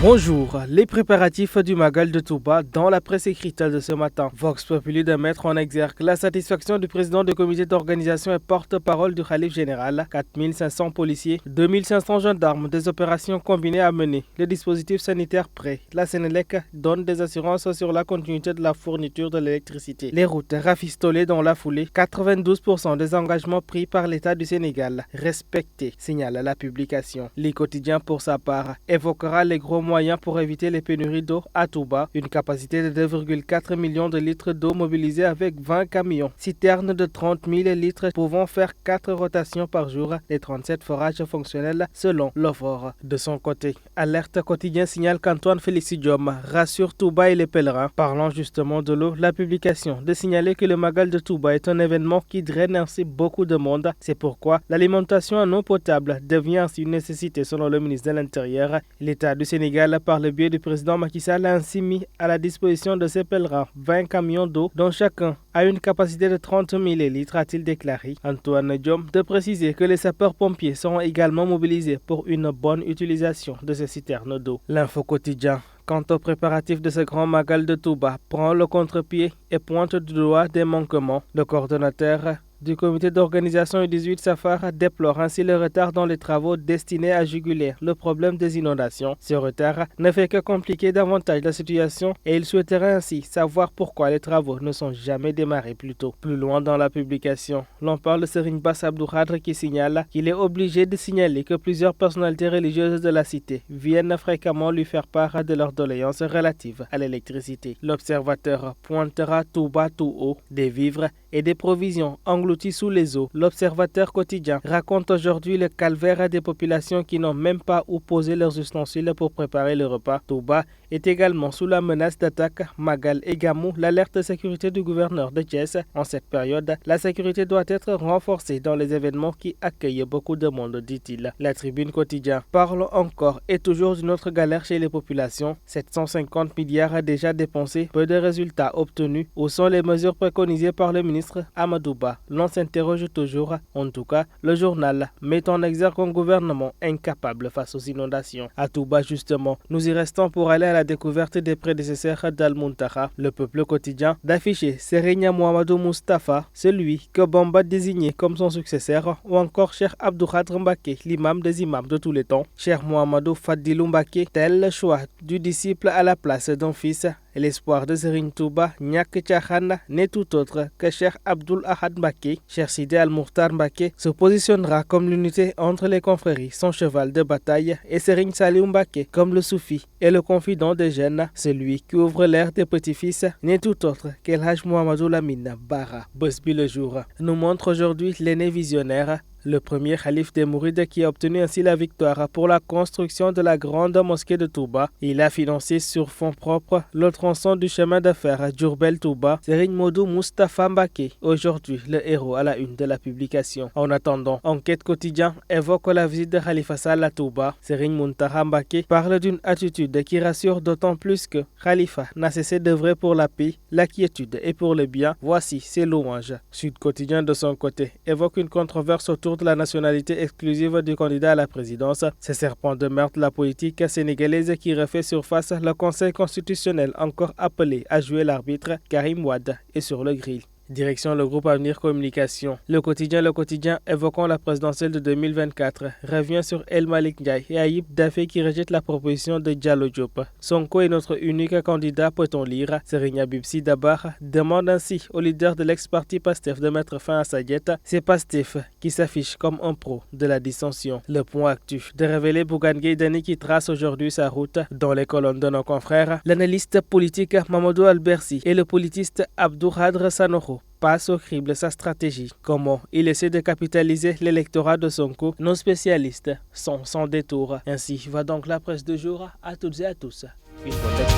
Bonjour, les préparatifs du Magal de Touba dans la presse écrite de ce matin. Vox Populi de mettre en exergue la satisfaction du président du comité d'organisation et porte-parole du Khalife général. 4500 policiers, 2500 gendarmes, des opérations combinées à mener. Le dispositif sanitaire prêt. La Sénélec donne des assurances sur la continuité de la fourniture de l'électricité. Les routes rafistolées dans la foulée. 92% des engagements pris par l'État du Sénégal respectés, signale la publication. Les quotidiens, pour sa part, évoquera les gros moyens pour éviter les pénuries d'eau à Touba, une capacité de 2,4 millions de litres d'eau mobilisée avec 20 camions, citernes de 30 000 litres pouvant faire 4 rotations par jour, les 37 forages fonctionnels selon l'OFOR. De son côté, Alerte quotidien signale qu'Antoine Félix Diome rassure Touba et les pèlerins. Parlant justement de l'eau, la publication de signaler que le Magal de Touba est un événement qui draine ainsi beaucoup de monde. C'est pourquoi l'alimentation en eau potable devient ainsi une nécessité selon le ministre de l'Intérieur. L'État du Sénégal, par le biais du président Macky Sall, a ainsi mis à la disposition de ses pèlerins 20 camions d'eau, dont chacun a une capacité de 30 000 litres, a-t-il déclaré. Antoine Diome de préciser que les sapeurs-pompiers seront également mobilisés pour une bonne utilisation de ces citernes d'eau. L'info quotidien, quant aux préparatifs de ce grand Magal de Touba, prend le contre-pied et pointe du doigt des manquements. Le coordonnateur du comité d'organisation du 18 Safar déplore ainsi le retard dans les travaux destinés à juguler le problème des inondations. Ce retard ne fait que compliquer davantage la situation et il souhaiterait ainsi savoir pourquoi les travaux ne sont jamais démarrés plus tôt. Plus loin dans la publication, l'on parle de Serigne Bass Abdou Khadre qui signale qu'il est obligé de signaler que plusieurs personnalités religieuses de la cité viennent fréquemment lui faire part de leurs doléances relatives à l'électricité. L'observateur pointera tout bas tout haut des vivres et des provisions engloutis sous les eaux. L'Observateur quotidien raconte aujourd'hui le calvaire des populations qui n'ont même pas où poser leurs ustensiles pour préparer le repas. Touba est également sous la menace d'attaque. Magal et Gamou, l'alerte de sécurité du gouverneur de Thiès. En cette période, la sécurité doit être renforcée dans les événements qui accueillent beaucoup de monde, dit-il. La Tribune quotidien parle encore et toujours d'une autre galère chez les populations. 750 milliards déjà dépensés, peu de résultats obtenus. Où sont les mesures préconisées par le ministre Amadou Ba? L'on s'interroge toujours. En tout cas, le journal met en exergue un gouvernement incapable face aux inondations. À Touba, justement, nous y restons pour aller à la découverte des prédécesseurs d'Al-Muntaha. Le Peuple quotidien d'afficher Serigne Mouhamadou Moustapha, celui que Bamba désignait comme son successeur, ou encore Cheikh Abdou Khadre Mbacké, l'imam des imams de tous les temps. Cheikh Mouhamadou Fadilou Mbacké, tel le choix du disciple à la place d'un fils. Et l'espoir de Serigne Touba, Nyak Tchakhana, n'est tout autre que Cheikh Abdoul Ahad Mbacké. Cheikh Sidi Al-Mokhtar Mbacké se positionnera comme l'unité entre les confréries, son cheval de bataille, et Serigne Saliou Mbacké comme le soufi et le confident des jeunes. Celui qui ouvre l'ère des petits-fils n'est tout autre qu'El Hadj Mouhamadou Lamine Bara. Bosby le jour nous montre aujourd'hui l'aîné visionnaire, le premier khalife des Mourides qui a obtenu ainsi la victoire pour la construction de la grande mosquée de Touba. Il a financé sur fonds propres le tronçon du chemin de fer Diourbel-Touba. Serigne Modou Moustapha Mbacké, aujourd'hui le héros à la une de la publication. En attendant, Enquête quotidien évoque la visite de Khalifa Sall à Touba. Serigne Mountakha Mbacké parle d'une attitude qui rassure d'autant plus que Khalifa n'a cessé d'œuvrer pour la paix, la quiétude et pour le bien. Voici ses louanges. Sud Quotidien de son côté évoque une controverse autour de la nationalité exclusive du candidat à la présidence. Ce serpent de mer de la politique sénégalaise qui refait surface, le Conseil constitutionnel encore appelé à jouer l'arbitre. Karim Wade est sur le grill. Direction le groupe Avenir Communication. Le quotidien évoquant la présidentielle de 2024 revient sur El Malick Ndiaye et Ayib Daffé qui rejette la proposition de Diallo Diop. Sonko est notre unique candidat, peut-on lire. Serigne Habib Sy Dabakh demande ainsi au leader de l'ex-parti PASTEF de mettre fin à sa diète. C'est PASTEF qui s'affiche comme un pro de la dissension. Le point actu de révéler Bougane Gueye Dany qui trace aujourd'hui sa route. Dans les colonnes de nos confrères, l'analyste politique Mamadou Albersi et le politiste Abdou Khadre Sanokho passe au crible sa stratégie. Comment il essaie de capitaliser l'électorat de Sonko? Nos spécialistes sont sans détour. Ainsi va donc la presse de jour. À toutes et à tous. Une bonne lecture.